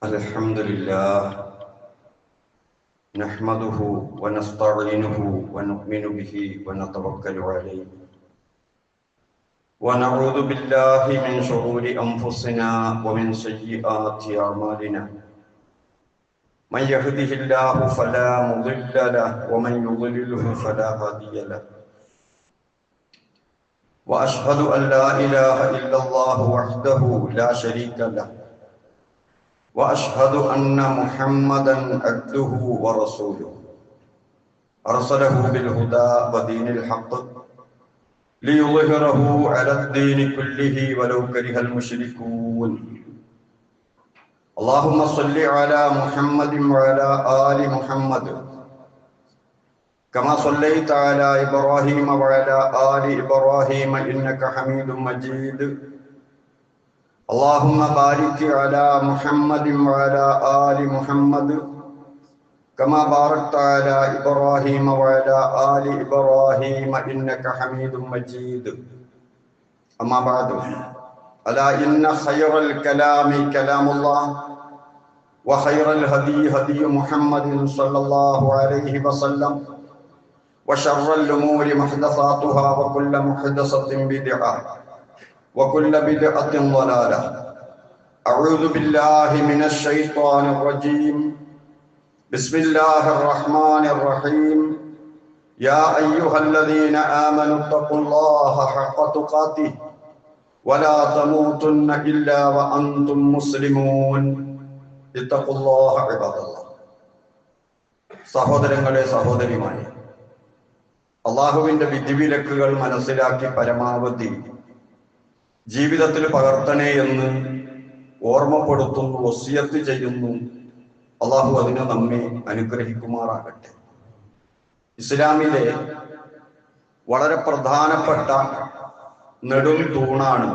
الحمد لله نحمده ونستعينه ونؤمن به ونتوكل عليه ونعوذ بالله من شرور أنفسنا ومن سيئات أعمالنا من يهده الله فلا مضل له ومن يضلله فلا هادي له وأشهد أن لا إله إلا الله وحده لا شريك له وأشهد أن محمدا عبده ورسوله أرسله بالهدى ودين الحق ليظهره على الدين كله ولو كره المشركون اللهم صل على محمد وعلى آل محمد كما صليت على إبراهيم وعلى آل إبراهيم إنك حميد مجيد اللهم بارك على محمد وعلى آل محمد كما باركت على إبراهيم وعلى آل إبراهيم إنك حميد مجيد أما بعد ألا إن خير الكلام كلام الله وخير الهدي هدي محمد صلى الله عليه وسلم وشر الأمور محدثاتها وكل محدثة بدعة وكل بدعة ضلالة أعوذ بالله من الشيطان الرجيم بسم الله الرحمن الرحيم يا أيها الذين آمنوا اتقوا الله حق تقاته ولا تموتن إلا وأنتم مسلمون اتقوا الله عباد الله സഹോദരങ്ങളെ സഹോദരിമാരെ അല്ലാഹുവിന്റെ വിധിവിലക്കുകൾ മനസ്സിലാക്കി പരമാവധി ജീവിതത്തിൽ പകർത്തണേ എന്ന് ഓർമ്മപ്പെടുത്തുന്നു, വസിയത്ത് ചെയ്യുന്നു. അള്ളാഹു അതിനെ നമ്മെ അനുഗ്രഹിക്കുമാറാകട്ടെ. ഇസ്ലാമിലെ വളരെ പ്രധാനപ്പെട്ട നെടും തൂണാണ്,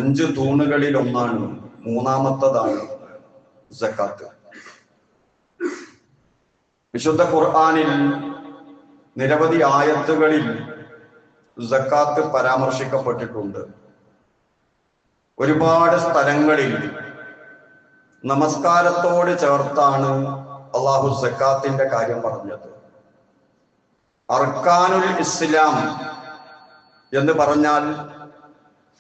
5 തൂണുകളിൽ ഒന്നാണ്, മൂന്നാമത്തതാണ് സക്കാത്ത്. വിശുദ്ധ ഖുർആനിൽ നിരവധി ആയത്തുകളിൽ സക്കാത്ത് പരാമർശിക്കപ്പെട്ടിട്ടുണ്ട്. ഒരുപാട് സ്ഥലങ്ങളിൽ നമസ്കാരത്തോട് ചേർത്താണ് അള്ളാഹു സക്കാത്തിന്റെ കാര്യം പറഞ്ഞത്. അർക്കാനുൽ ഇസ്ലാം എന്ന് പറഞ്ഞാൽ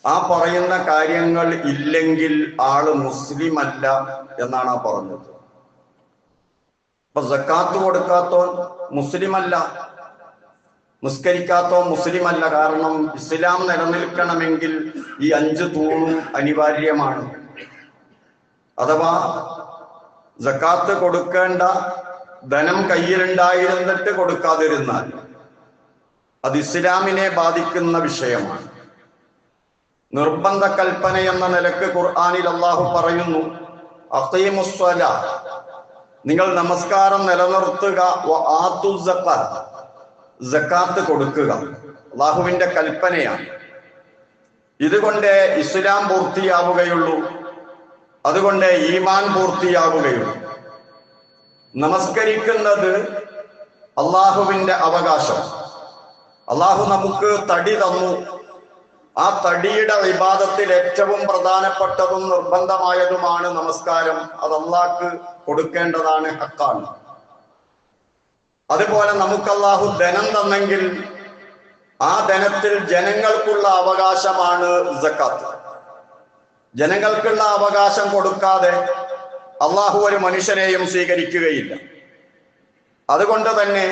ആ പറയുന്ന കാര്യങ്ങൾ ഇല്ലെങ്കിൽ ആള് മുസ്ലിം അല്ല എന്നാണ് ആ പറഞ്ഞത്. അപ്പൊ സക്കാത്ത് കൊടുക്കാത്തോൻ മുസ്ലിം അല്ല, നിസ്കരിക്കാത്തോ മുസ്ലിം അല്ല. കാരണം ഇസ്ലാം നിലനിൽക്കണമെങ്കിൽ ഈ 5 തൂണും അനിവാര്യമാണ്. അഥവാ സക്കാത്ത് കൊടുക്കേണ്ട ധനം കയ്യിലുണ്ടായിരുന്നിട്ട് കൊടുക്കാതിരുന്നാൽ അത് ഇസ്ലാമിനെ ബാധിക്കുന്ന വിഷയമാണ്. നിർബന്ധ കൽപ്പന എന്ന നിലക്ക് ഖുർആനിൽ അല്ലാഹു പറയുന്നു, അഖീമുസ്സലാ, നിങ്ങൾ നമസ്കാരം നിലനിർത്തുക, വആതു സക്കാത്ത്, സക്കാത്ത് കൊടുക്കുക. അല്ലാഹുവിന്റെ കൽപ്പനയാണ്. ഇതുകൊണ്ട് ഇസ്ലാം പൂർത്തിയാവുകയുള്ളൂ, അതുകൊണ്ട് ഈമാൻ പൂർത്തിയാവുകയുള്ളൂ. നമസ്കരിക്കുന്നത് അള്ളാഹുവിന്റെ അവകാശം. അള്ളാഹു നമുക്ക് തടി തന്നു. ആ തടിയുടെ ഇബാദത്തിൽ ഏറ്റവും പ്രധാനപ്പെട്ടതും നിർബന്ധമായതുമാണ് നമസ്കാരം. അത് അള്ളാഹ്ക്ക് കൊടുക്കേണ്ടതാണ്, ഹക്കാണ്. അതുപോലെ നമുക്ക് അള്ളാഹു ധനം തന്നെങ്കിൽ ആ ധനത്തിൽ ജനങ്ങൾക്കുള്ള അവകാശമാണ് സക്കാത്ത്. ജനങ്ങൾക്കുള്ള അവകാശം കൊടുക്കാതെ അള്ളാഹു ഒരു മനുഷ്യനെയും സ്വീകരിക്കുകയില്ല. അതുകൊണ്ട് തന്നെ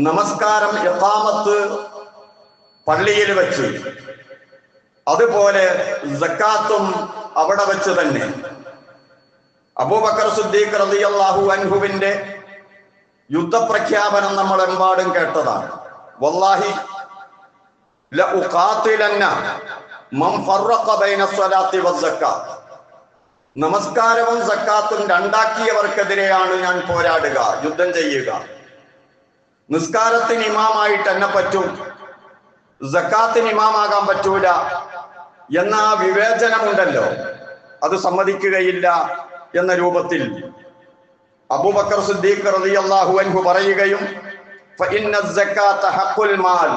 നമസ്കാരം, ഇഖാമത്ത് പള്ളിയിൽ വെച്ച്, അതുപോലെ സക്കാത്തും അവിടെ വെച്ച് തന്നെ. അബൂബക്കർ സിദ്ദീഖ് റളിയല്ലാഹു അൻഹുവിന്റെ യുദ്ധപ്രഖ്യാപനം നമ്മൾ എമ്പാടും കേട്ടതാണ്. വല്ലാഹി ലഉഖാതിലന്ന മൻ ഫറഖ ബൈന സ്വലാത്തി വസ്സക്കാത്ത്, നമസ്കാരവും സക്കാത്തും രണ്ടാക്കിയവർക്കെതിരെയാണ് ഞാൻ പോരാടുക, യുദ്ധം ചെയ്യുക. നിസ്കാരത്തിന് ഇമാമായിട്ട് എന്നെ പറ്റും, സക്കാത്തിന് ഇമാമാകാൻ പറ്റൂല എന്ന ആ വിവേചനമുണ്ടല്ലോ, അത് സമ്മതിക്കുകയില്ല എന്ന രൂപത്തിൽ അബൂബക്കർ സിദ്ദീഖ് റളിയല്ലാഹു അൻഹു പറയുകയും ഫഇന്ന സക്കാത്ത ഹഖുൽ മാൽ,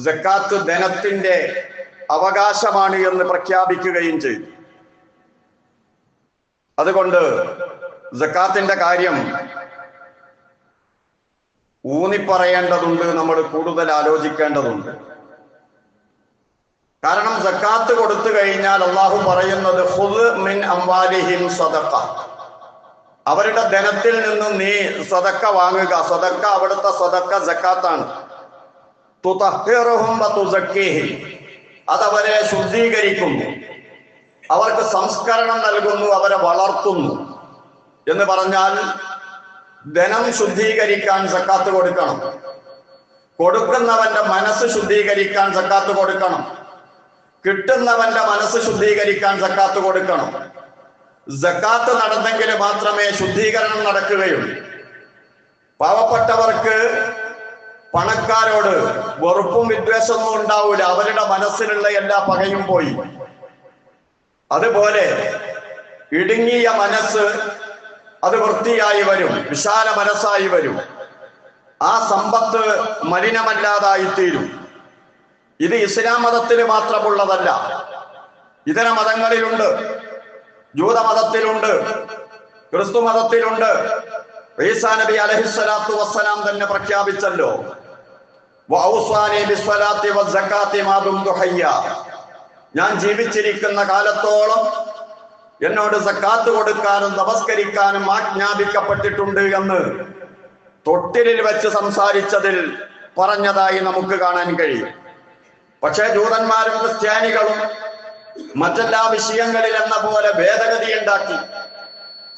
സക്കാത്ത് ധനത്തിന്റെ അവകാശമാണ് എന്ന് പ്രഖ്യാപിക്കുകയും ചെയ്തു. അതുകൊണ്ട് സക്കാത്തിന്റെ കാര്യം ഊന്നിപ്പറയേണ്ടതുണ്ട്, നമ്മൾ കൂടുതൽ ആലോചിക്കേണ്ടതുണ്ട്. കാരണം സക്കാത്ത് കൊടുത്തു കഴിഞ്ഞാൽ അള്ളാഹു പറയുന്നത് ഖുദ് മിൻ അംവാലിഹിം സദഖ, അവരുടെ ധനത്തിൽ നിന്നും നീ സദക്ക വാങ്ങുക. സദക്ക അവിടുത്തെ സദക്ക സക്കാത്താണ്. തുതഹിറുഹും വതുസക്കീഹിം, അതവരെ ശുദ്ധീകരിക്കുന്നു, അവർക്ക് സംസ്കരണം നൽകുന്നു, അവരെ വളർത്തുന്നു. എന്ന് പറഞ്ഞാൽ ധനം ശുദ്ധീകരിക്കാൻ സക്കാത്ത് കൊടുക്കണം, കൊടുക്കുന്നവന്റെ മനസ്സ് ശുദ്ധീകരിക്കാൻ സക്കാത്ത് കൊടുക്കണം, കിട്ടുന്നവന്റെ മനസ്സ് ശുദ്ധീകരിക്കാൻ സക്കാത്ത് കൊടുക്കണം. സക്കാത്ത് നടന്നെങ്കിൽ മാത്രമേ ശുദ്ധീകരണം നടക്കുകയുള്ളൂ. പാവപ്പെട്ടവർക്ക് പണക്കാരോട് വെറുപ്പും വിദ്വേഷമൊന്നും ഉണ്ടാവൂല, അവരുടെ മനസ്സിലുള്ള എല്ലാ പകയും പോയി. അതുപോലെ ഇടുങ്ങിയ മനസ്സ് അത് വൃത്തിയായി വരും, വിശാല മനസ്സായി വരും. ആ സമ്പത്ത് മലിനമല്ലാതായിത്തീരും. ഇത് ഇസ്ലാം മതത്തിൽ മാത്രമുള്ളതല്ല, ഇതര മതങ്ങളിലുണ്ട്. ജൂതമതത്തിലുണ്ട്, ക്രിസ്തു മതത്തിലുണ്ട്. ഈസാ നബി അലൈഹിസ്സലാത്തു വസ്സലാം തന്നെ പ്രഖ്യാപിച്ചല്ലോ, വഔസാനി ബിസ്സലാത്തി വസ്സകാത്തി മാ ദുംതു ഹയ്യ, ഞാൻ ജീവിച്ചിരിക്കുന്ന കാലത്തോളം എന്നോട് സക്കാത്ത് കൊടുക്കാനും നമസ്കരിക്കാനും ആജ്ഞാപിക്കപ്പെട്ടിട്ടുണ്ട് എന്ന് തൊട്ടിലിൽ വെച്ച് സംസാരിച്ചതിൽ പറഞ്ഞതായി നമുക്ക് കാണാൻ കഴിയും. പക്ഷേ ജൂതന്മാരും ക്രിസ്ത്യാനികളും മറ്റെല്ലാ വിഷയങ്ങളിൽ എന്ന പോലെ ഭേദഗതി ഉണ്ടാക്കി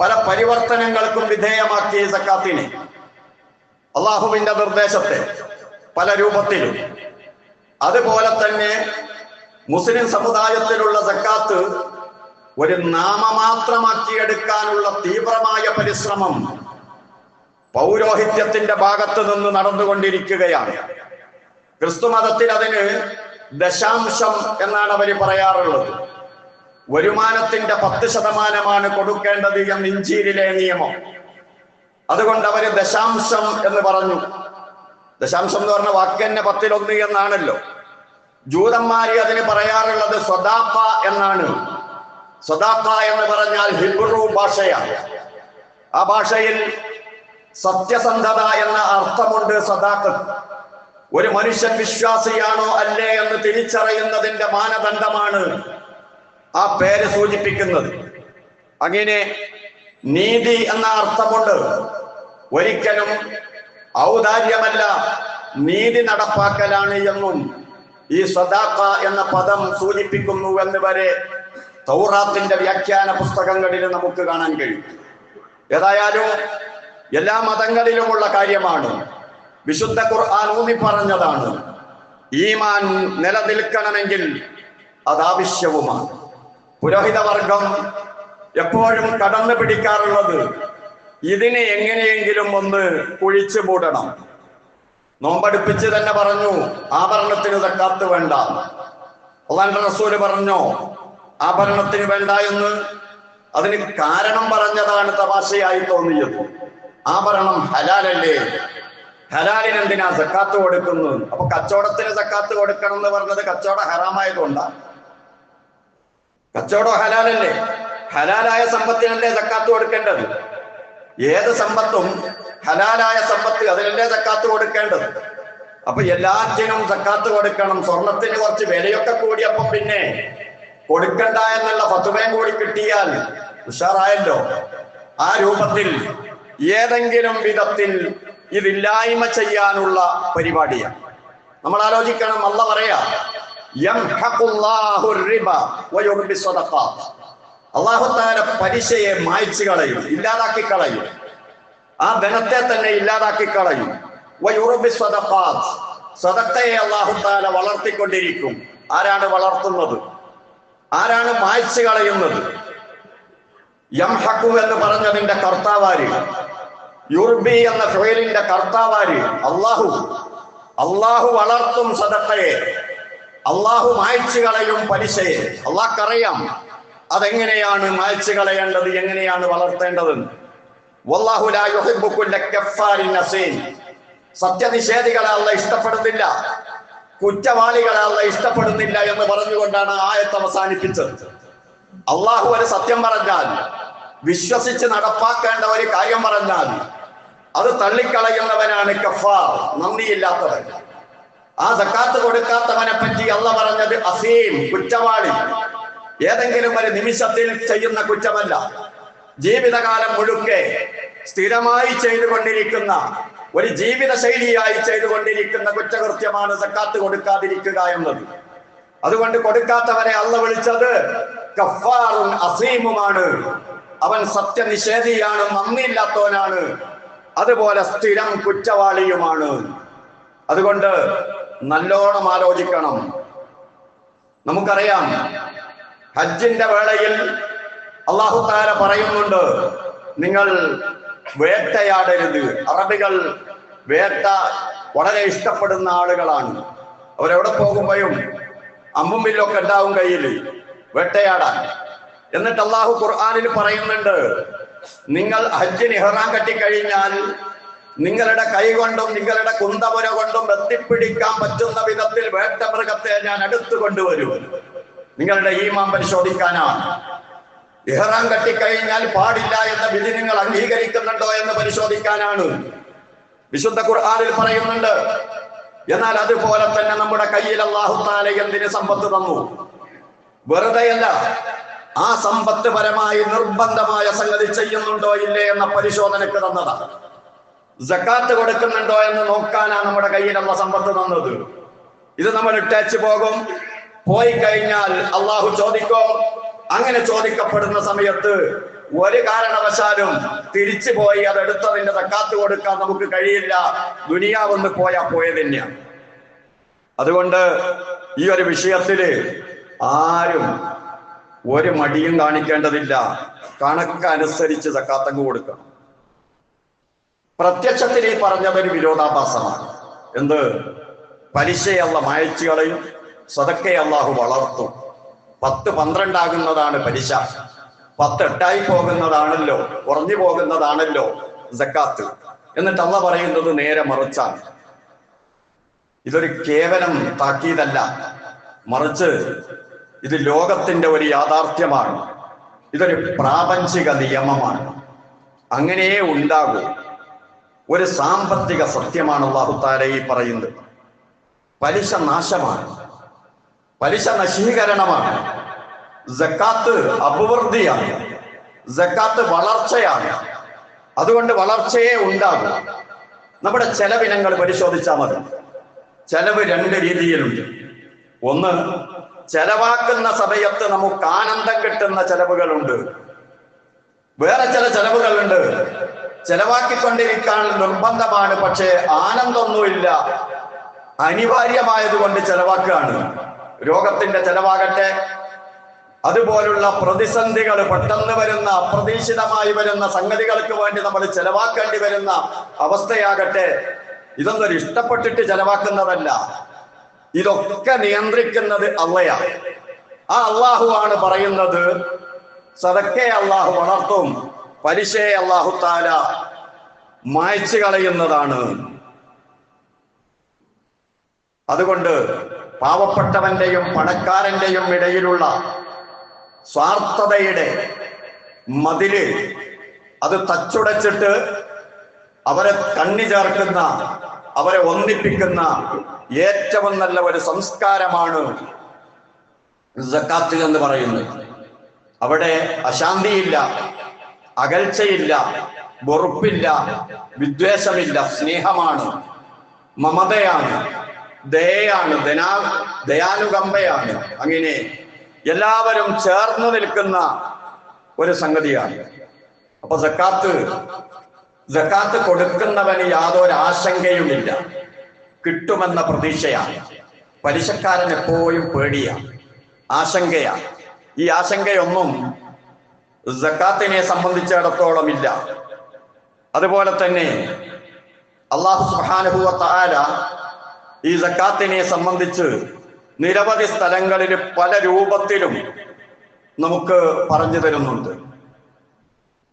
പല പരിവർത്തനങ്ങൾക്കും വിധേയമാക്കി സക്കാത്തിനെ, അള്ളാഹുവിന്റെ നിർദ്ദേശത്തെ പല രൂപത്തിലും. അതുപോലെ തന്നെ മുസ്ലിം സമുദായത്തിലുള്ള സക്കാത്ത് ഒരു നാമമാത്രമാക്കിയെടുക്കാനുള്ള തീവ്രമായ പരിശ്രമം പൗരോഹിത്യത്തിന്റെ ഭാഗത്ത് നിന്ന് നടന്നുകൊണ്ടിരിക്കുകയാണ്. ക്രിസ്തു മതത്തിൽ അതിന് ദശാംശം എന്നാണ് അവർ പറയാറുള്ളത്. വരുമാനത്തിന്റെ 10% കൊടുക്കേണ്ടത് എന്ന് ഇഞ്ചീലിലെ നിയമം. അതുകൊണ്ട് അവര് ദശാംശം എന്ന് പറഞ്ഞു. ദശാംശം എന്ന് പറഞ്ഞ വാക്കന്നെ 1/10 എന്നാണല്ലോ. ജൂതന്മാര് അതിന് പറയാറുള്ളത് സ്വദാഖ എന്നാണ്. സ്വദാഖ എന്ന് പറഞ്ഞാൽ ഹിബ്രു ഭാഷയാണ്. ആ ഭാഷയിൽ സത്യസന്ധത എന്ന അർത്ഥമുണ്ട്. സദാഖത്ത് ഒരു മനുഷ്യൻ വിശ്വാസിയാണോ അല്ലേ എന്ന് തിരിച്ചറിയുന്നതിന്റെ മാനദണ്ഡമാണ് ആ പേര് സൂചിപ്പിക്കുന്നത്. അങ്ങനെ നീതി എന്ന അർത്ഥമുണ്ട്. ഒരിക്കലും ഔദാര്യമല്ല, നീതി നടപ്പാക്കലാണ് എന്നും ഈ സദാഖ എന്ന പദം സൂചിപ്പിക്കുന്നു എന്ന് വരെ തൗറാത്തിന്റെ വ്യാഖ്യാന പുസ്തകങ്ങളിൽ നമുക്ക് കാണാൻ കഴിയും. ഏതായാലും എല്ലാ മതങ്ങളിലുമുള്ള കാര്യമാണ്. വിശുദ്ധ ഖുർആൻ ഊന്നി പറഞ്ഞതാണ്. ഈമാൻ നിലനിൽക്കണമെങ്കിൽ അതാവശ്യവുമാണ്. പുരോഹിതവർഗം എപ്പോഴും കടന്നു പിടിക്കാറുള്ളത് ഇതിനെ എങ്ങനെയെങ്കിലും ഒന്ന് കുഴിച്ചു മൂടണം. നോമ്പടുപ്പിച്ച് തന്നെ പറഞ്ഞു ആഭരണത്തിന് സക്കാത്ത് വേണ്ട. അല്ലാഹുവിന്റെ റസൂല് പറഞ്ഞോ ആഭരണത്തിന് വേണ്ട എന്ന്? അതിന് കാരണം പറഞ്ഞതാണ് തമാശയായി തോന്നിയത്. ആഭരണം ഹലാലല്ലേ, ഹലാലിന് എന്തിനാ സക്കാത്ത് കൊടുക്കുന്നത്? അപ്പൊ കച്ചവടത്തിന് സക്കാത്ത് കൊടുക്കണം എന്ന് പറഞ്ഞത് കച്ചവടം ഹറാമായതുകൊണ്ടാണ്. കച്ചവടം ഹലാലല്ലേ, ഹലാലായ സമ്പത്തിനല്ലേ സക്കാത്ത് കൊടുക്കേണ്ടത്. ഏത് സമ്പത്തും ഹലാലായ സമ്പത്ത്, അതിനല്ലേ സക്കാത്ത് കൊടുക്കേണ്ടത്. അപ്പൊ എല്ലാറ്റിനും സക്കാത്ത് കൊടുക്കണം. സ്വർണത്തിന് കുറച്ച് വിലയൊക്കെ കൂടിയപ്പോ പിന്നെ കൊടുക്കണ്ട എന്നുള്ള ഫത്വയും കൂടി കിട്ടിയാൽ ഉഷാറായല്ലോ. ആ രൂപത്തിൽ ഏതെങ്കിലും വിധത്തിൽ ഇതില്ലായ്മ ചെയ്യാനുള്ള പരിപാടിയാണ്. നമ്മൾ ആലോചിക്കണം. അല്ലാഹു പറയാ യംഹഖുല്ലാഹു റിബ വയുർബി സ്വദഖാത്ത്, അല്ലാഹു തആല പലിശയെ മായ്ച്ചു കളയും, ഇല്ലാതാക്കി കളയും. ആ ധനത്തെ തന്നെ ഇല്ലാതാക്കി കളയും. വയുർബി സ്വദഖാത്ത്, സദഖയെ അല്ലാഹു തആല വളർത്തിക്കൊണ്ടിരിക്കും. ആരാണ് വളർത്തുന്നത്? ആരാണ് മായ്ച്ചു കളയുന്നത്? യംഹഖു എന്ന് പറഞ്ഞതിന്റെ കർത്താവാര്, യുർബി എന്ന ഫിഅലിന്റെ കർത്താവാര് അല്ലാഹു. അല്ലാഹു വളർത്തും സദഖയെ, അല്ലാഹു മായ്ച്ചു കളയും പലിശയെ. അല്ലാഹ്ക്കറിയാം അതെങ്ങനെയാണ് മായ്ച്ചു കളയേണ്ടത്, എങ്ങനെയാണ് വളർത്തേണ്ടതെന്ന്. വല്ലാഹു ലാ യുഹിബ്ബു കുല്ല കഫാരിൻ നസീൻ, സത്യനിഷേധികളെ അല്ലാഹ് ഇഷ്ടപ്പെടുന്നില്ല, കുറ്റവാളികളെ അല്ലാഹ് ഇഷ്ടപ്പെടുന്നില്ല എന്ന് പറഞ്ഞുകൊണ്ടാണ് ആയത്ത് അവസാനിപ്പിച്ചത്. അല്ലാഹു ഒരു സത്യം പറഞ്ഞാൽ വിശ്വസിച്ച് നടപ്പാക്കേണ്ട ഒരു കാര്യം പറഞ്ഞാൽ അത് തള്ളിക്കളയുന്നവനാണ് കഫാർ, നന്ദിയില്ലാത്തവൻ. ആ സക്കാത്ത് കൊടുക്കാത്തവനെ പറ്റി അള്ളാഹ് പറഞ്ഞത് അസീം, കുറ്റവാളി. ഏതെങ്കിലും ഒരു നിമിഷത്തിൽ ചെയ്യുന്ന കുറ്റമല്ല, ജീവിതകാലം മുഴുക്കെ സ്ഥിരമായി ചെയ്തുകൊണ്ടിരിക്കുന്ന ഒരു ജീവിത ശൈലിയായി ചെയ്തുകൊണ്ടിരിക്കുന്ന കുറ്റകൃത്യമാണ് സക്കാത്ത് കൊടുക്കാതിരിക്കുക എന്നത്. അതുകൊണ്ട് കൊടുക്കാത്തവരെ അള്ളാഹ് വിളിച്ചത് കഫാറുൻ അസീമുമാണ്. അവൻ സത്യനിഷേധിയാണ്, നന്ദിയില്ലാത്തവനാണ്, അതുപോലെ സ്ഥിരം കുറ്റവാളിയുമാണ്. അതുകൊണ്ട് നല്ലോണം ആലോചിക്കണം. നമുക്കറിയാം, ഹജ്ജിന്റെ വേളയിൽ അല്ലാഹു തആല പറയുന്നുണ്ട്, നിങ്ങൾ വേട്ടയാടരുത്. അറബികൾ വേട്ട വളരെ ഇഷ്ടപ്പെടുന്ന ആളുകളാണ്. അവരെവിടെ പോകുമ്പോഴും അമ്പും വില്ലൊക്കെ ഉണ്ടാവും കയ്യിൽ വേട്ടയാടാൻ. എന്നിട്ട് അല്ലാഹു ഖുർആനിൽ പറയുന്നുണ്ട്, നിങ്ങൾ ഹജ്ജിന് ഇഹ്റാം കെട്ടിക്കഴിഞ്ഞാൽ നിങ്ങളുടെ കൈ കൊണ്ടും നിങ്ങളുടെ കുന്തമുന കൊണ്ടും എത്തിപ്പിടിക്കാൻ പറ്റുന്ന വിധത്തിൽ വേട്ടമൃഗത്തെ ഞാൻ അടുത്ത് കൊണ്ടുവരും. നിങ്ങളുടെ ഈമാൻ പരിശോധിക്കാനാണ്. ഇഹ്റാം കെട്ടിക്കഴിഞ്ഞാൽ പാടില്ല എന്ന വിധി നിങ്ങൾ അംഗീകരിക്കുന്നുണ്ടോ എന്ന് പരിശോധിക്കാനാണ്. വിശുദ്ധ ഖുർആനിൽ പറയുന്നുണ്ട്. എന്നാൽ അതുപോലെ തന്നെ നമ്മുടെ കയ്യിൽ അല്ലാഹു തആല എന്തിന് സമ്പത്ത് തന്നു? വെറുതെയല്ല, ആ സമ്പത്ത് പരമായി നിർബന്ധമായ സംഗതി ചെയ്യുന്നുണ്ടോ ഇല്ലേ എന്ന പരിശോധനക്ക് തന്നതാണ്. സക്കാത്ത് കൊടുക്കുന്നുണ്ടോ എന്ന് നോക്കാനാണ് നമ്മുടെ കയ്യിൽ അല്ലാഹു സമ്പത്ത് തന്നത്. ഇത് നമ്മൾ ഇട്ടേച്ച് പോകും. പോയി കഴിഞ്ഞാൽ അള്ളാഹു ചോദിക്കും. അങ്ങനെ ചോദിക്കപ്പെടുന്ന സമയത്ത് ഒരു കാരണവശാലും തിരിച്ചു പോയി അതെടുത്തതിന്റെ സക്കാത്ത് കൊടുക്കാൻ നമുക്ക് കഴിയില്ല. ദുനിയാവൊന്ന് പോയാ പോയത് തന്നെയാണ്. അതുകൊണ്ട് ഈ ഒരു വിഷയത്തില് ആരും ഒരു മടിയും കാണിക്കേണ്ടതില്ല. കണക്കനുസരിച്ച് സക്കാത്തങ്ങ് കൊടുക്കണം. പ്രത്യക്ഷത്തിൽ ഈ പറഞ്ഞതൊരു വിരോധാഭാസമാണ്. എന്ത്? പലിശയെ അല്ലാഹു മായ്ച്ചു കളയും, സദക്കയെ അല്ലാഹു വളർത്തും. 10-12 ആകുന്നതാണ് പലിശ. 10-8 പോകുന്നതാണല്ലോ, കുറഞ്ഞു പോകുന്നതാണല്ലോ സക്കാത്ത്. എന്നിട്ട് അല്ലാഹു പറയുന്നത് നേരെ മറിച്ചാണ്. ഇതൊരു കേവലം താക്കീതല്ല, മറിച്ച് ഇത് ലോകത്തിന്റെ ഒരു യാഥാർത്ഥ്യമാണ്. ഇതൊരു പ്രാപഞ്ചിക നിയമമാണ്. അങ്ങനെയേ ഉണ്ടാകൂ. ഒരു സാമ്പത്തിക സത്യമാണ് അല്ലാഹു തആല ഈ പറയുന്നത്. പലിശ നാശമാണ്, പലിശ നശീകരണമാണ്. സക്കാത്ത് അഭിവൃദ്ധിയാണ്, സക്കാത്ത് വളർച്ചയാണ്. അതുകൊണ്ട് വളർച്ചയെ ഉണ്ടാകും. നമ്മുടെ ചെലവിനങ്ങൾ പരിശോധിച്ചാൽ മതി. ചെലവ് 2 രീതിയിലുണ്ട്. ഒന്ന്, ചെലവാക്കുന്ന സമയത്ത് നമുക്ക് ആനന്ദം കിട്ടുന്ന ചെലവുകളുണ്ട്. വേറെ ചില ചെലവുകളുണ്ട്, ചെലവാക്കിക്കൊണ്ടിരിക്കാൻ നിർബന്ധമാണ്, പക്ഷേ ആനന്ദമൊന്നുമില്ല, അനിവാര്യമായതുകൊണ്ട് ചെലവാക്കുകയാണ്. രോഗത്തിന്റെ ചെലവാകട്ടെ, അതുപോലുള്ള പ്രതിസന്ധികൾ, പെട്ടെന്ന് വരുന്ന അപ്രതീക്ഷിതമായി വരുന്ന സംഗതികൾക്ക് വേണ്ടി നമ്മൾ ചെലവാക്കേണ്ടി വരുന്ന അവസ്ഥയാകട്ടെ, ഇതൊന്നും ഇഷ്ടപ്പെട്ടിട്ട് ചെലവാക്കുന്നതല്ല. ഇതൊക്കെ നിയന്ത്രിക്കുന്നത് അള്ളയാണ്. ആ അള്ളാഹുവാണ് പറയുന്നത്, സദക്കയെ അള്ളാഹു വളർത്തും, പലിശയെ അല്ലാഹു തആല മായ്ച്ചു കളയുന്നതാണ്. അതുകൊണ്ട് പാവപ്പെട്ടവന്റെയും പണക്കാരന്റെയും ഇടയിലുള്ള സ്വാർത്ഥതയുടെ മതില് അത് തച്ചുടച്ചിട്ട് അവരെ കണ്ണി ചേർക്കുന്ന, അവരെ ഒന്നിപ്പിക്കുന്ന ഏറ്റവും നല്ല ഒരു സംസ്കാരമാണ് സക്കാത്ത് എന്ന് പറയുന്നത്. അവിടെ അശാന്തിയില്ല, അകൽച്ചയില്ല, വെറുപ്പില്ല, വിദ്വേഷമില്ല, സ്നേഹമാണ്, മമതയാണ്, ദയയാണ്, ദയാനുകമ്പയാണ്. അങ്ങനെ എല്ലാവരും ചേർന്ന് നിൽക്കുന്ന ഒരു സംഗതിയാണ്. അപ്പൊ സക്കാത്ത് കൊടുക്കുന്നവന് യാതൊരു ആശങ്കയുമില്ല, കിട്ടുമെന്ന പ്രതീക്ഷയാണ്. പലിശക്കാരൻ എപ്പോഴും പേടിയാണ്, ആശങ്കയാണ്. ഈ ആശങ്കയൊന്നും സക്കാത്തിനെ സംബന്ധിച്ചിടത്തോളം ഇല്ല. അതുപോലെ തന്നെ അല്ലാഹു സുബ്ഹാനഹു വ തആല ഈ സക്കാത്തിനെ സംബന്ധിച്ച് നിരവധി സ്ഥലങ്ങളിൽ പല രൂപത്തിലും നമുക്ക് പറഞ്ഞു തരുന്നുണ്ട്.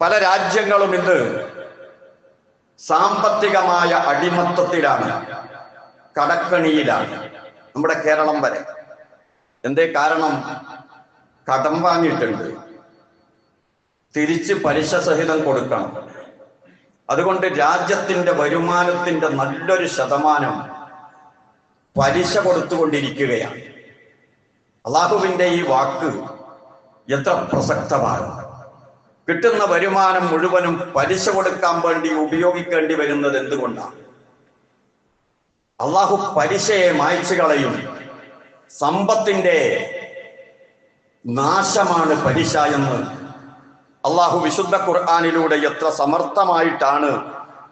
പല രാജ്യങ്ങളും ഇന്ന് സാമ്പത്തികമായ അടിമത്തത്തിലാണ്, കടക്കണിയിലാണ്. നമ്മുടെ കേരളം വരെ. എന്തേ കാരണം? കടം വാങ്ങിയിട്ടുണ്ട്. തിരിച്ച് പലിശ സഹിതം കൊടുക്കണം. അതുകൊണ്ട് രാജ്യത്തിന്റെ വരുമാനത്തിന്റെ നല്ലൊരു ശതമാനം പലിശ കൊടുത്തുകൊണ്ടിരിക്കുകയാണ്. അള്ളാഹുവിന്റെ ഈ വാക്ക് എത്ര പ്രസക്തമാണ്. കിട്ടുന്ന വരുമാനം മുഴുവനും പലിശ കൊടുക്കാൻ വേണ്ടി ഉപയോഗിക്കേണ്ടി വരുന്നത് എന്തുകൊണ്ടാണ്? അള്ളാഹു പലിശയെ മായ്ച്ചു കളയും. സമ്പത്തിന്റെ നാശമാണ് പലിശ എന്ന് അള്ളാഹു വിശുദ്ധ ഖുർആനിലൂടെ എത്ര സമർത്ഥമായിട്ടാണ്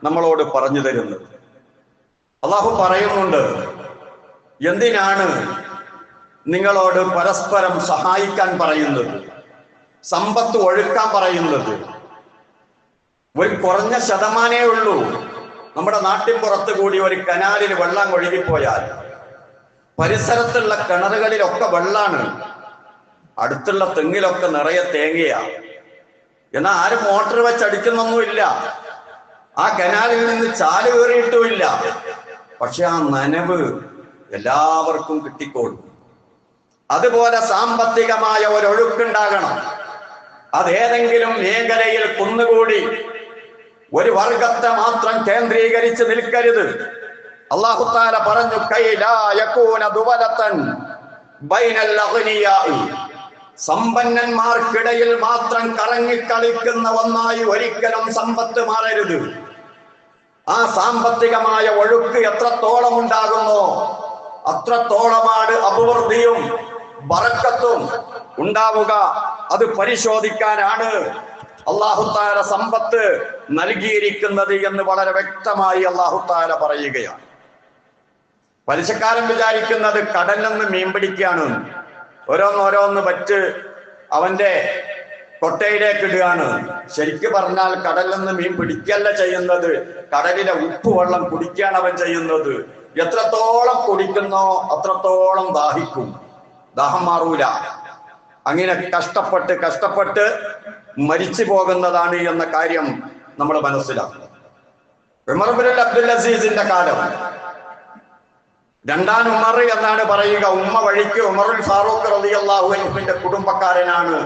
നമ്മളോട് പറഞ്ഞു തരുന്നത്. അള്ളാഹു പറയുന്നുണ്ട്, എന്തിനാണ് നിങ്ങളോട് പരസ്പരം സഹായിക്കാൻ പറയുന്നത്, സമ്പത്ത് ഒഴുക്കാൻ പറയുന്നത്? ഒരു കുറഞ്ഞ ശതമാനേ ഉള്ളൂ. നമ്മുടെ നാട്ടിൻ പുറത്ത് കൂടി ഒരു കനാലിൽ വെള്ളം ഒഴുകിപ്പോയാൽ പരിസരത്തുള്ള കിണറുകളിലൊക്കെ വെള്ളാണ്, അടുത്തുള്ള തെങ്ങിലൊക്കെ നിറയെ തേങ്ങയാ. എന്നാൽ ആരും മോട്ടർ വെച്ചടിക്കുന്നൊന്നുമില്ല, ആ കനാലിൽ നിന്ന് ചാല് കയറിയിട്ടുമില്ല. പക്ഷെ ആ നനവ് എല്ലാവർക്കും കിട്ടിക്കോളും. അതുപോലെ സാമ്പത്തികമായ ഒരൊഴുക്കുണ്ടാകണം. അതേതെങ്കിലും മേഖലയിൽ കുന്നുകൂടി ഒരു വർഗത്തെ മാത്രം കേന്ദ്രീകരിച്ച് നിൽക്കരുത്. അല്ലാഹു തആല പറഞ്ഞു, കൈലാ യകൂന ദുവലതൻ ബൈനൽ അഗ്നിയാഇ, സമ്പന്നന്മാർക്കിടയിൽ മാത്രം കറങ്ങിക്കളിക്കുന്ന ഒന്നായി ഒരിക്കലും സമ്പത്ത് മാറരുത്. ആ സാമ്പത്തികമായ ഒഴുക്ക് എത്രത്തോളം ഉണ്ടാകുന്നോ അത്രത്തോളമാണ് അഭിവൃദ്ധിയും ബറക്കത്തും ഉണ്ടാവുക. അത് പരിശോധിക്കാനാണ് അല്ലാഹു തആല സമ്പത്ത് നൽകിയിരിക്കുന്നത് എന്ന് വളരെ വ്യക്തമായി അല്ലാഹു തആല പറയുകയാണ്. പലിശക്കാരൻ വിചാരിക്കുന്നത് കടലിൽ നിന്ന് മീൻ പിടിക്കുകയാണ്, ഓരോന്നോരോന്ന് പറ്റ് അവന്റെ കൊട്ടയിലേക്ക് ഇടുകയാണ്. ശരിക്ക് പറഞ്ഞാൽ കടലിൽ നിന്ന് മീൻ പിടിക്കല്ല ചെയ്യുന്നത്, കടലിലെ ഉപ്പ് വെള്ളം കുടിക്കുകയാണ് അവൻ ചെയ്യുന്നത്. എത്രത്തോളം കുടിക്കുന്നോ അത്രത്തോളം ദാഹിക്കും, ദാഹം മാറൂല. അങ്ങനെ കഷ്ടപ്പെട്ട് മരിച്ചു പോകുന്നതാണ് എന്ന കാര്യം നമ്മൾ മനസ്സിലാക്കും. ഉമർ ഇബ്നുൽ അബ്ദുൽ അസീസിന്റെ കാലം, രണ്ടാം ഉമർ എന്നാണ് പറയുക. ഉമ്മ വഴിക്ക് ഉമറുൽ ഫാറൂഖ് റളിയല്ലാഹു അൻഹുവിന്റെ കുടുംബക്കാരനാണ്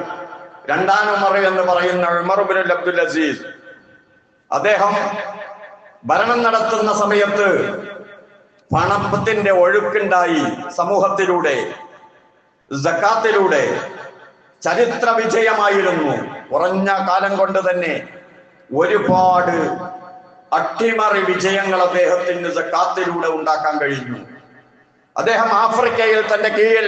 രണ്ടാം ഉമർ എന്ന് പറയുന്ന ഉമർ ഇബ്നുൽ അബ്ദുൽ അസീസ്. അദ്ദേഹം ഭരണം നടത്തുന്ന സമയത്ത് പണത്തിന്റെ ഒഴുക്കുണ്ടായി സമൂഹത്തിലൂടെ, സക്കാത്തിലൂടെ. ചരിത്ര വിജയമായിരുന്നു. കുറഞ്ഞ കാലം കൊണ്ട് തന്നെ ഒരുപാട് അട്ടിമറി വിജയങ്ങൾ അദ്ദേഹത്തിന് സക്കാത്തിലൂടെ ഉണ്ടാക്കാൻ കഴിഞ്ഞു. അദ്ദേഹം ആഫ്രിക്കയിൽ തന്റെ കീഴിൽ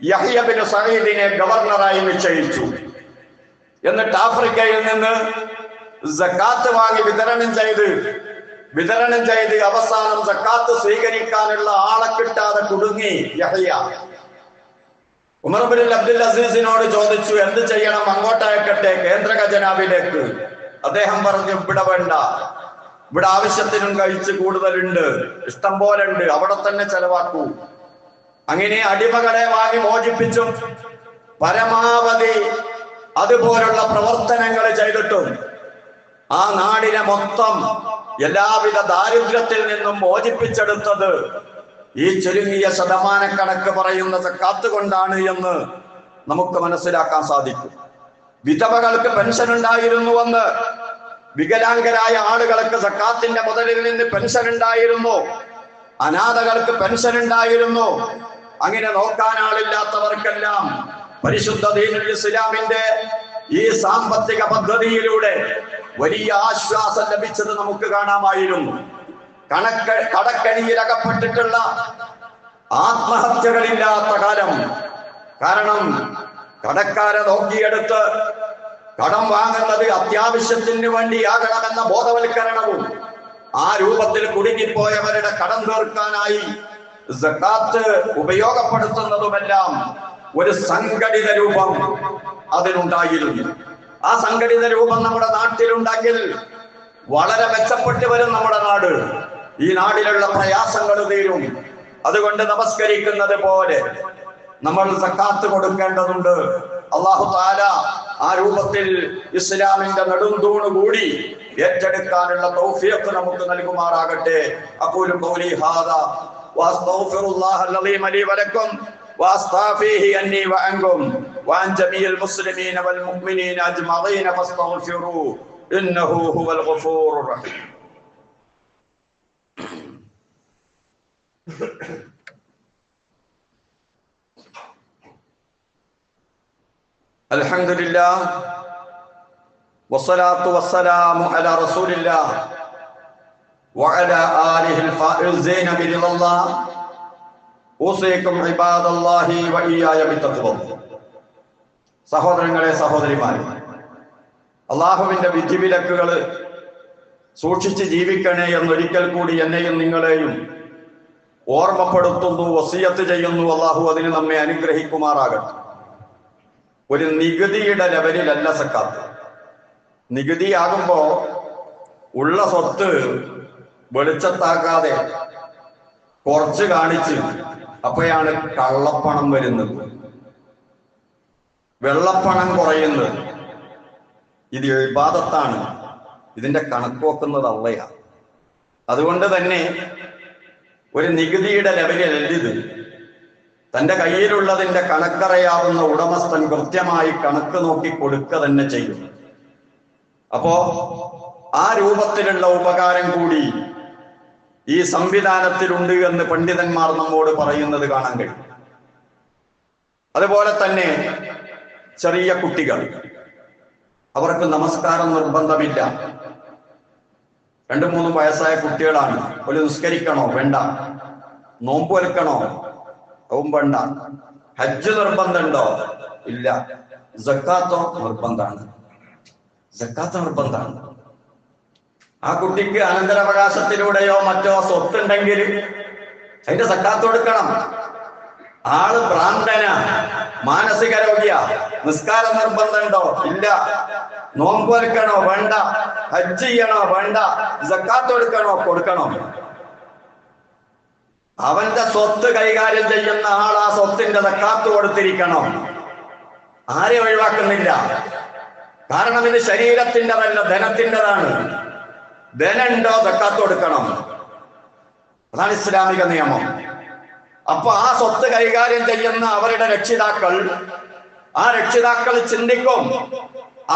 യഹ്യ ബിൻ സഈദിനെ ഗവർണറായി നിശ്ചയിച്ചു. എന്നിട്ട് ആഫ്രിക്കയിൽ നിന്ന് സക്കാത്ത് വാങ്ങി വിതരണം ചെയ്ത് അവസാനം സക്കാത്ത് സ്വീകരിക്കാനുള്ള ആളെ കിട്ടാതെ കുടുങ്ങി യഹ്യ. ഉമർ ഇബ്നുൽ അബ്ദുൽ അസീസിനോട് ചോദിച്ചു, എന്ത് ചെയ്യണം, അങ്ങോട്ടയക്കട്ടെ കേന്ദ്ര ഖജനാവിലേക്ക്? അദ്ദേഹം പറഞ്ഞു, ഇവിടെ വേണ്ട, ഇവിടെ ആവശ്യത്തിനും കഴിച്ച് കൂടുതലുണ്ട്, ഇഷ്ടം പോലെ ഉണ്ട്, അവിടെ തന്നെ ചെലവാക്കൂ. അങ്ങനെ അടിമകളെ വാങ്ങി മോചിപ്പിച്ചും പരമാവധി അതുപോലുള്ള പ്രവർത്തനങ്ങൾ ചെയ്തിട്ടും ആ നാടിനെ മൊത്തം എല്ലാവിധ ദാരിദ്ര്യത്തിൽ നിന്നും മോചിപ്പിച്ചെടുത്തത് ഈ ചുരുങ്ങിയ ശതമാനക്കണക്ക് പറയുന്ന സക്കാത്ത് കൊണ്ടാണ് എന്ന് നമുക്ക് മനസ്സിലാക്കാൻ സാധിക്കും. വിധവകൾക്ക് പെൻഷൻ ഉണ്ടായിരുന്നുവെന്ന്, വികലാംഗരായ ആളുകൾക്ക് സക്കാത്തിന്റെ മുതലിൽ നിന്ന് പെൻഷൻ ഉണ്ടായിരുന്നു, അനാഥകൾക്ക് പെൻഷൻ ഉണ്ടായിരുന്നു. അങ്ങനെ നോക്കാൻ ആളില്ലാത്തവർക്കെല്ലാം പരിശുദ്ധ ദീനുൽ ഇസ്ലാമിന്റെ ഈ സാമ്പത്തിക പദ്ധതിയിലൂടെ വലിയ ആശ്വാസം ലഭിച്ചത് നമുക്ക് കാണാമായിരുന്നു. കടക്കണിയിൽ അകപ്പെട്ടിട്ടുള്ള ആത്മഹത്യകളില്ലാത്ത കാലം. കാരണം കടക്കാരെ നോക്കിയെടുത്ത് കടം വാങ്ങുന്നത് അത്യാവശ്യത്തിന് വേണ്ടിയാകണമെന്ന ബോധവൽക്കരണവും ആ രൂപത്തിൽ കുടുങ്ങിപ്പോയവരുടെ കടം തീർക്കാനായി സക്കാത്ത് ഉപയോഗപ്പെടുത്തുന്നതുമെല്ലാം ഒരു സംഘടിത രൂപം അതിനുണ്ടായിരുന്നു. ആ സംഘടിത രൂപം നമ്മുടെ നാട്ടിലുണ്ടെങ്കിൽ വളരെ മെച്ചപ്പെട്ടു വരും നമ്മുടെ നാട്. ഈ നാടിലുള്ള പ്രയാസങ്ങൾ തീരും. അതുകൊണ്ട് നമസ്കരിക്കുന്നത് പോലെ നമ്മൾ സക്കാത്ത് കൊടുക്കേണ്ടതുണ്ട്. അല്ലാഹു തആല ആ രൂപത്തിൽ ഇസ്ലാമിന്റെ നെടുംതൂണ് കൂടി ഏറ്റെടുക്കാനുള്ള തൗഫീഖ് നമുക്ക് നൽകുമാറാകട്ടെ. അഖൂലു ഖൗലി ഹാദാ വഅസ്തഗ്ഫിറുല്ലാഹൽ അലീം ലി വലക്കും واستغفره عني وعنكم وعن جميع المسلمين والمؤمنين اجمعين فاستغفروه انه هو الغفور الرحيم. الحمد لله والصلاة والسلام على رسول الله وعلى آله الفائزين برضا الله ഊസീകും ഇബാദല്ലാഹി വഇയ്യായ ബിത്തഖ്വ. സഹോദരങ്ങളെ, സഹോദരിമാരെ, അള്ളാഹുവിന്റെ വിധിവിലക്കുകൾ സൂക്ഷിച്ച് ജീവിക്കണേ എന്നൊരിക്കൽ കൂടി എന്നെയും നിങ്ങളെയും ഓർമ്മപ്പെടുത്തുന്നു, വസിയത്ത് ചെയ്യുന്നു. അള്ളാഹു അതിന് നമ്മെ അനുഗ്രഹിക്കുമാറാകട്ടെ. ഒരു നികുതിയുടെ ലെവലിലല്ല സക്കാത്ത്. നികുതിയാകുമ്പോ ഉള്ള സ്വത്ത് വെളിച്ചത്താക്കാതെ കുറച്ച് കാണിച്ച് അപ്പോഴാണ് കള്ളപ്പണം വരുന്നത്, വെള്ളപ്പണം കുറയുന്നത്. ഇത് ഇബാദത്താണ്. ഇതിന്റെ കണക്ക് വെക്കുന്നത് അള്ളയാണ്. അതുകൊണ്ട് തന്നെ ഒരു നികുതിയുടെ ലെവലിലല്ല ഇത്. തന്റെ കയ്യിലുള്ളതിന്റെ കണക്കറിയാവുന്ന ഉടമസ്ഥൻ കൃത്യമായി കണക്ക് നോക്കി കൊടുക്കുക തന്നെ ചെയ്യും. അപ്പോ ആ രൂപത്തിലുള്ള ഉപകാരം കൂടി ഈ സംവിധാനത്തിലുണ്ട് എന്ന് പണ്ഡിതന്മാർ നമ്മോട് പറയുന്നത് കാണാൻ കഴിയും. അതുപോലെ തന്നെ ചെറിയ കുട്ടികൾ, അവർക്ക് നമസ്കാരം നിർബന്ധമില്ല. 2-3 വയസ്സായ കുട്ടികളാണ്. ഒരു നിസ്കരിക്കണോ? വേണ്ട. നോമ്പ് വെൽക്കണോ? അതും വേണ്ട. ഹജ്ജ് നിർബന്ധമുണ്ടോ? ഇല്ല. സക്കാത്തോ? നിർബന്ധമാണ്. സക്കാത്ത് നിർബന്ധമാണ്. ആ കുട്ടിക്ക് അനന്തരാവകാശത്തിലൂടെയോ മറ്റോ സ്വത്തുണ്ടെങ്കിൽ അതിന്റെ സക്കാത്ത് കൊടുക്കണം. ആള് ഭ്രാന്തന, മാനസിക രോഗിയ. നിസ്കാരം നിർബന്ധമുണ്ടോ? ഇല്ല. നോമ്പ് വെൽക്കണോ? വേണ്ട. ഹജ്ജ് ചെയ്യണോ? വേണ്ട. സക്കാത്ത് കൊടുക്കണോ? കൊടുക്കണോ. അവന്റെ സ്വത്ത് കൈകാര്യം ചെയ്യുന്ന ആൾ ആ സ്വത്തിന്റെ സക്കാത്ത് കൊടുത്തിരിക്കണം. ആരെ ഒഴിവാക്കുന്നില്ല. കാരണം ഇത് ശരീരത്തിൻ്റെതല്ല, ധനത്തിൻ്റെതാണ്. ധനുണ്ടോ? സക്കാത്ത് കൊടുക്കണം. അതാണ് ഇസ്ലാമിക നിയമം. അപ്പൊ ആ സ്വത്ത് കൈകാര്യം ചെയ്യുന്ന അവരുടെ രക്ഷിതാക്കൾ, ആ രക്ഷിതാക്കൾ ചിന്തിക്കും,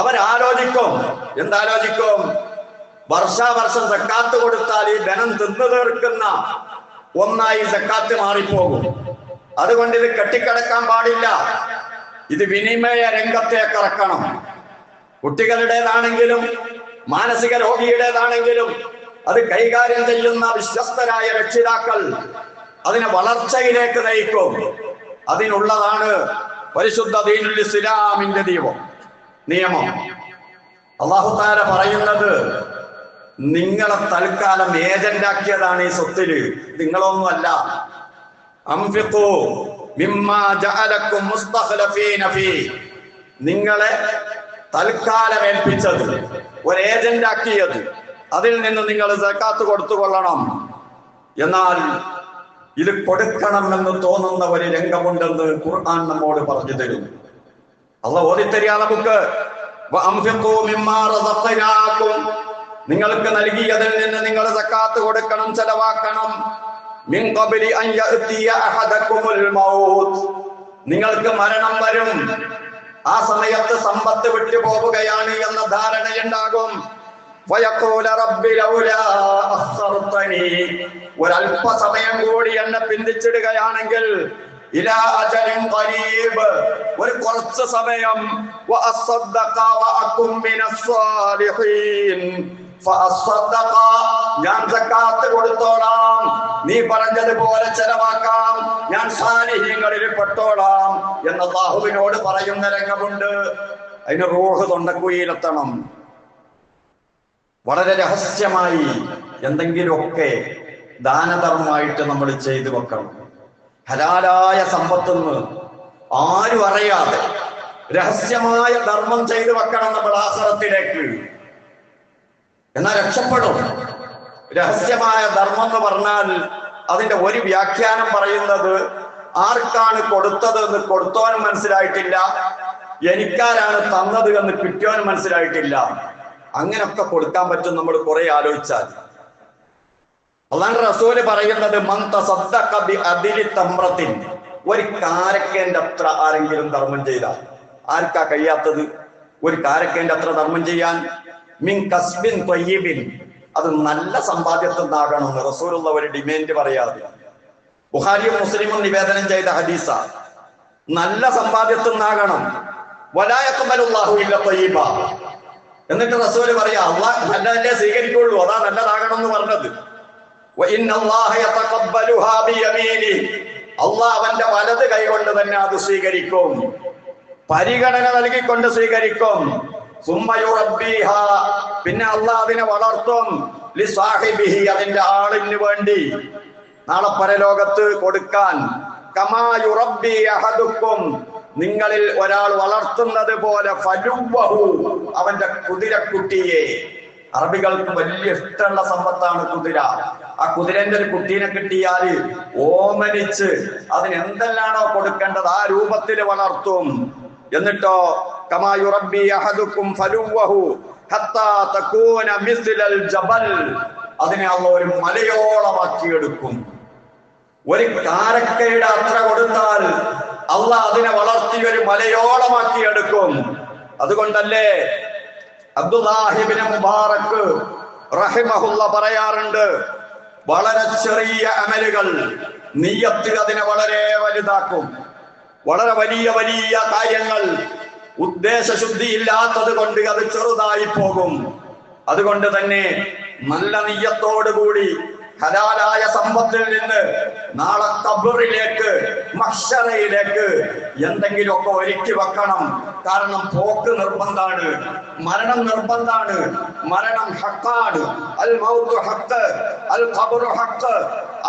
അവരാലോചിക്കും. എന്താലോചിക്കും? വർഷാവർഷം സക്കാത്ത് കൊടുത്താൽ ഈ ധനം തിന്നു തീർക്കുന്ന ഒന്നായി സക്കാത്ത് മാറിപ്പോകും. അതുകൊണ്ട് ഇത് കെട്ടിക്കിടക്കാൻ പാടില്ല. ഇത് വിനിമയ രംഗത്തേക്ക് ഇറക്കണം. കുട്ടികളുടേതാണെങ്കിലും മാനസിക രോഗിയുടേതാണെങ്കിലും അത് കൈകാര്യം ചെയ്യുന്ന വിശ്വസ്തരായ രക്ഷിതാക്കൾ അതിനെ വളർച്ചയിലേക്ക് നയിക്കും. അതിനുള്ളതാണ് പരിശുദ്ധ ദീനുൽ ഇസ്ലാമിന്റെ നിയമം. അല്ലാഹു തആല പറയുന്നത്, നിങ്ങളെ തൽക്കാലം ഏജന്റാക്കിയതാണ് ഈ സ്വത്തില്, നിങ്ങളൊന്നുമല്ല. അൻഫിഖൂ മിമ്മാ ജഅലക്കും മുസ്തഖ്ലഫീന ഫീ, നിങ്ങളെ തൽക്കാലം ഏൽപ്പിച്ചത്, ഒരു ഏജന്റ് ആക്കിയത്, അതിൽ നിന്ന് നിങ്ങൾ സക്കാത്ത് കൊടുത്തുകൊള്ളണം. എന്നാൽ ഇത് കൊടുക്കണമെന്ന് തോന്നുന്ന ഒരു രംഗമുണ്ടെന്ന് ഖുർആൻ നമ്മോട് പറഞ്ഞു തരും. അല്ലാഹു ഓതിത്തരിക നമുക്ക്. വഅൻഫിഖൂ മിമ്മാ റസഖനാകും, നിങ്ങൾക്ക് നൽകിയതിൽ നിന്ന് നിങ്ങൾ സക്കാത്ത് കൊടുക്കണം, ചെലവാക്കണം. മിൻ ഖബ്ലി അൻ യഅതിയ അഹദകുമുൽ മൗത്ത്, നിങ്ങൾക്ക് മരണം വരും. ആ സമയത്ത് സമ്പത്ത് വിട്ടു പോവുകയാണ് എന്ന ധാരണയുണ്ടാകും. ഫയഖൂല റബ്ബി ലൗലാ അഖർതനി, ഒരല്പസമയം കൂടി എന്നെ പിന്തിച്ചിടുകയാണെങ്കിൽ, ഇലാ അജലിൻ ഖരീബ്, ഒരു കുറച്ച് സമയം, വഅസ്സദ്ദഖ വഅകും മിനസ് സാലിഹീൻ, ഫഅസ്സദ്ദഖ, ഞാൻ സക്കാത്ത് കൊടുത്തോളാം, നീ പറഞ്ഞതുപോലെ ചെലവാക്കാം, ഞാൻ സാലിഹീങ്ങളിൽ പെട്ടോളാം എന്ന് അല്ലാഹുവിനോട് പറയുന്ന രംഗമുണ്ട്. അതിന് റൂഹ് തൊണ്ടക്കുഴിയിലെത്തണം. വളരെ രഹസ്യമായി എന്തെങ്കിലുമൊക്കെ ദാനധർമ്മമായിട്ട് നമ്മൾ ചെയ്തു വെക്കണം. ഹലാലായ സമ്പത്തുനിന്ന് ആരും അറിയാതെ രഹസ്യമായ ധർമ്മം ചെയ്തു വെക്കണം നമ്മൾ ആഖിറത്തിലേക്ക്. എന്നാൽ രക്ഷപ്പെടും. രഹസ്യമായ ധർമ്മം എന്ന് പറഞ്ഞാൽ അതിന്റെ ഒരു വ്യാഖ്യാനം പറയുന്നത്, ആർക്കാണ് കൊടുത്തത് എന്ന് കൊടുത്തോനും മനസ്സിലായിട്ടില്ല, എനിക്കാരാണ് തന്നത് എന്ന് കിട്ടിയോനും മനസ്സിലായിട്ടില്ല. അങ്ങനൊക്കെ കൊടുക്കാൻ പറ്റും നമ്മൾ കുറെ ആലോചിച്ചാൽ. അല്ലാഹുവിന്റെ റസൂല് പറയുന്നത്, മൻ തസദ്ദഖ ബി അദിലി തംറത്തിൻ, ഒരു കാരക്കേന്റെ അത്ര ആരെങ്കിലും ധർമ്മം ചെയ്താൽ, ആർക്കാ കഴിയാത്തത് ഒരു കാരക്കേന്റെ അത്ര ധർമ്മം ചെയ്യാൻ? മിൻ കസ്ബിൻ ത്വയ്യിബിൻ, അത് നല്ല സമ്പാദ്യത്തിൽ നിന്നാകണമെന്ന് റസൂലുള്ള ഒരു ഡിമാൻഡ് പറയാതെ. ബുഖാരിയും മുസ്ലിമും നിവേദനം ചെയ്ത ഹദീസ, നല്ല സമ്പാദ്യത്തിൽ നിന്നാകണം. വലാ യഖ്ബലുല്ലാഹു ഇല്ല ത്വയ്യിബ. എന്നിട്ട് റസൂല് പറയാ, അള്ളാഹ് നല്ലതല്ലേ സ്വീകരിക്കുള്ളൂ, അതാ നല്ലതാകണം എന്ന് പറഞ്ഞത്. അള്ളാഹ് അവന്റെ വലത് കൈകൊണ്ട് തന്നെ അത് സ്വീകരിക്കും, പരിഗണന നൽകിക്കൊണ്ട് സ്വീകരിക്കും. പിന്നെ അള്ളാഹ് അതിനെ വളർത്തും, അതിന്റെ ആളിന് വേണ്ടി നാളെ പരലോകത്ത് കൊടുക്കാൻ. നിങ്ങളിൽ ഒരാൾ വളർത്തുന്നത് പോലെ ഫലുവഹു, അവന്റെ കുതിരക്കുട്ടിയെ. അറബികൾക്ക് വലിയ ഇഷ്ടമുള്ള സമ്പത്താണ് കുതിര. ആ കുതിരന്റെ ഒരു കുട്ടീനെ കിട്ടിയാൽ ഓമനിച്ച് അതിന് എന്തെല്ലാണോ കൊടുക്കേണ്ടത് ആ രൂപത്തിൽ വളർത്തും. എന്നിട്ടോ കമായുറബ്ബി അഹദുക്കും ഫലുവഹു ഹത്താ തകൂന മിസ്ലൽ ജബൽ, അതിനെ അല്ലാഹു ഒരു മലയോളമാക്കിയെടുക്കും. ഒരു കാരക്കയുടെ അത്ര കൊടുത്താൽ അള്ളാഹ് അതിനെ വളർത്തി ഒരു മലയോളമാക്കിയെടുക്കും. അതുകൊണ്ടല്ലേ അബ്ദുല്ലാഹിബ്നു മുബാറക് റഹിമഹുള്ള പറയാറുണ്ട്, വളരെ ചെറിയ അമലുകൾ നിയ്യത്ത് അതിനെ വളരെ വലുതാക്കും. വളരെ വലിയ വലിയ കാര്യങ്ങൾ ഉദ്ദേശശുദ്ധി ഇല്ലാത്തത് കൊണ്ട് അത് ചെറുതായി പോകും. അതുകൊണ്ട് തന്നെ നല്ല നിയ്യത്തോടുകൂടി ഹലാലായ സമ്പത്തിൽ നിന്ന് നാളെ ഖബറിലേക്ക് മഹ്ശറയിലേക്ക് എന്തെങ്കിലുമൊക്കെ ഒരുക്കി വെക്കണം. കാരണം പോക്ക് നിർബന്ധാണ്, മരണം നിർബന്ധാണ്. മരണം ഹഖാണ്, അൽ മൗതു ഹഖ്, അൽ ഖബറു ഹഖ്,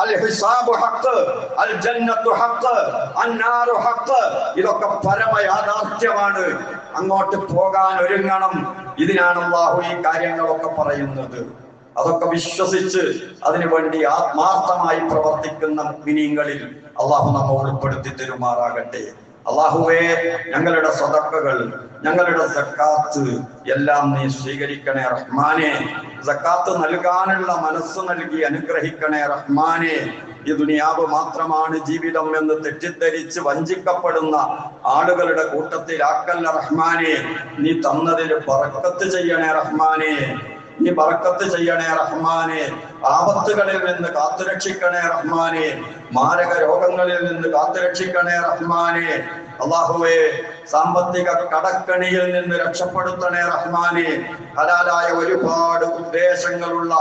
അൽ ഹിസാബു ഹഖ്, അൽ ജന്നത്തു ഹഖ്, അന്നാറു ഹഖ്. ഇതൊക്കെ പരമ യാഥാർത്ഥ്യമാണ്. അങ്ങോട്ട് പോകാൻ ഒരുങ്ങണം. ഇതിനാണ് അല്ലാഹു ഈ കാര്യങ്ങളൊക്കെ പറയുന്നത്. അതൊക്കെ വിശ്വസിച്ച് അതിനുവേണ്ടി ആത്മാർത്ഥമായി പ്രവർത്തിക്കുന്ന മുഅ്മിനീങ്ങളിൽ അള്ളാഹു നമ്മെ ഉൾപ്പെടുത്തി തരുമാറാകട്ടെ. അള്ളാഹുവേ, ഞങ്ങളുടെ സദഖകൾ, ഞങ്ങളുടെ സക്കാത്ത് എല്ലാം നീ സ്വീകരിക്കണേ റഹ്മാനെ. സക്കാത്ത് നൽകാനുള്ള മനസ്സ് നൽകി അനുഗ്രഹിക്കണേ റഹ്മാനെ. ഈ ദുനിയാവ് മാത്രമാണ് ജീവിതം എന്ന് തെറ്റിദ്ധരിച്ച് വഞ്ചിക്കപ്പെടുന്ന ആളുകളുടെ കൂട്ടത്തിലാക്കല്ല റഹ്മാനെ. നീ തന്നതിൽ ബറക്കത്ത് ചെയ്യണേ റഹ്മാനെ. നീ ബറക്കത്ത് ചെയ്യണേ റഹ്മാനെ. ആപത്തുകളിൽ നിന്ന് കാത്തുരക്ഷിക്കണേ റഹ്മാനെ. മാരക രോഗങ്ങളിൽ നിന്ന് കാത്തുരക്ഷിക്കണേ റഹ്മാനെ. അല്ലാഹുവേ, സാമ്പത്തിക കടക്കണിയിൽ നിന്ന് രക്ഷപ്പെടുത്തണേ റഹ്മാനെ. ഹലാലായ ഒരുപാട് ഉദ്ദേശങ്ങളുള്ള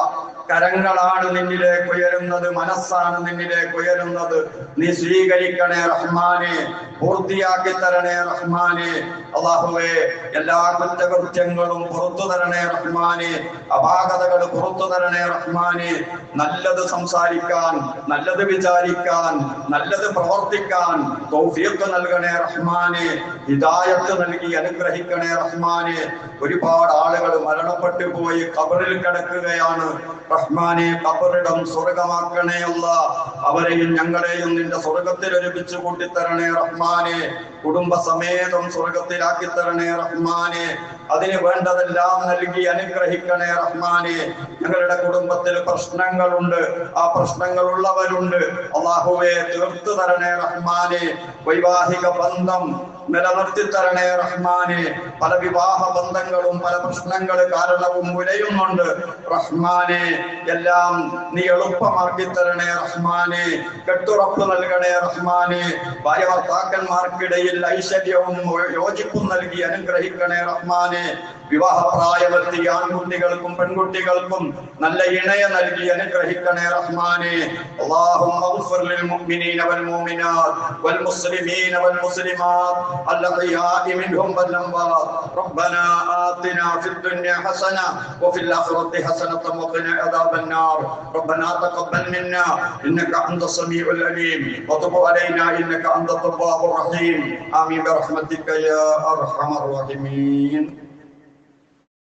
കരങ്ങളാണ് നിന്നിലേക്ക് ഉയരുന്നത്, മനസ്സാണ് നിന്നിലേക്ക് ഉയരുന്നത്. നീ സ്വീകരിക്കണേ റഹ്മാനെ, പൂർത്തിയാക്കി തരണേ റഹ്മാനെ. അല്ലാഹുവേ, എല്ലാ കുറ്റകൃത്യങ്ങളും പുറത്തു തരണേ റഹ്മാനെ. അപാകതകൾ പുറത്തു തരണേ റഹ്മാനെ. നല്ലത് സംസാരിക്കാൻ, നല്ലത് വിചാരിക്കാൻ, നല്ലത് പ്രവർത്തിക്കാൻ തൗഫീഖ് നൽകണേ റഹ്മാനെ. ഹിദായത്ത് നൽകി അനുഗ്രഹിക്കണേ റഹ്മാനെ. ഒരുപാട് ആളുകൾ മരണപ്പെട്ടു പോയി ഖബറിൽ കിടക്കുകയാണ് റഹ്മാനെ. ഖബറിടം സ്വർഗമാക്കണേ അല്ലാഹ്. അവരെയും ഞങ്ങളെയും നിന്റെ സ്വർഗത്തിൽ ഒരുമിച്ച് കൂട്ടിത്തരണേ റഹ്മാനെ. കുടുംബസമേതം സ്വർഗത്തിലാക്കി തരണേ റഹ്മാനെ. അതിന് വേണ്ടതെല്ലാം നൽകി അനുഗ്രഹിക്കണേ റഹ്മാനെ. ഞങ്ങളുടെ കുടുംബത്തിൽ പ്രശ്നങ്ങളുണ്ട്, ആ പ്രശ്നങ്ങൾ ഉള്ളവരുണ്ട്. അല്ലാഹുവേ, തീർത്തു തരണേ റഹ്മാനെ. വൈവാഹിക ബന്ധം നിലനിർത്തി തരണേ റഹ്മാനെ. പല വിവാഹ ബന്ധങ്ങളും പല പ്രശ്നങ്ങൾ കാരണവും ഉലയുന്നുണ്ട് റഹ്മാനെ. എല്ലാം നീ എളുപ്പമാക്കി തരണേ റഹ്മാനെ. കെട്ടുറപ്പ് നൽകണേ റഹ്മാനെ. ഭാര്യ ഭർത്താക്കന്മാർക്കിടയിൽ ഐശ്വര്യവും യോജിപ്പും നൽകി അനുഗ്രഹിക്കണേ റഹ്മാനെ. വിവാഹപ്രായമെത്തിയ ആൺകുട്ടികൾക്കും പെൺകുട്ടികൾക്കും നല്ല ഇണയെ നൽകി അനുഗ്രഹിക്കണേ റഹ്മാനെ. اللهم اغفر للمؤمنين والمؤمنات والمسلمين والمسلمات الأحياء منهم والأموات. ربنا آتنا في الدنيا حسنة وفي الآخرة حسنة وقنا عذاب النار. ربنا تقبل منا إنك أنت السميع العليم وتب علينا إنك أنت التواب الرحيم. آمين برحمتك يا أرحم الراحمين.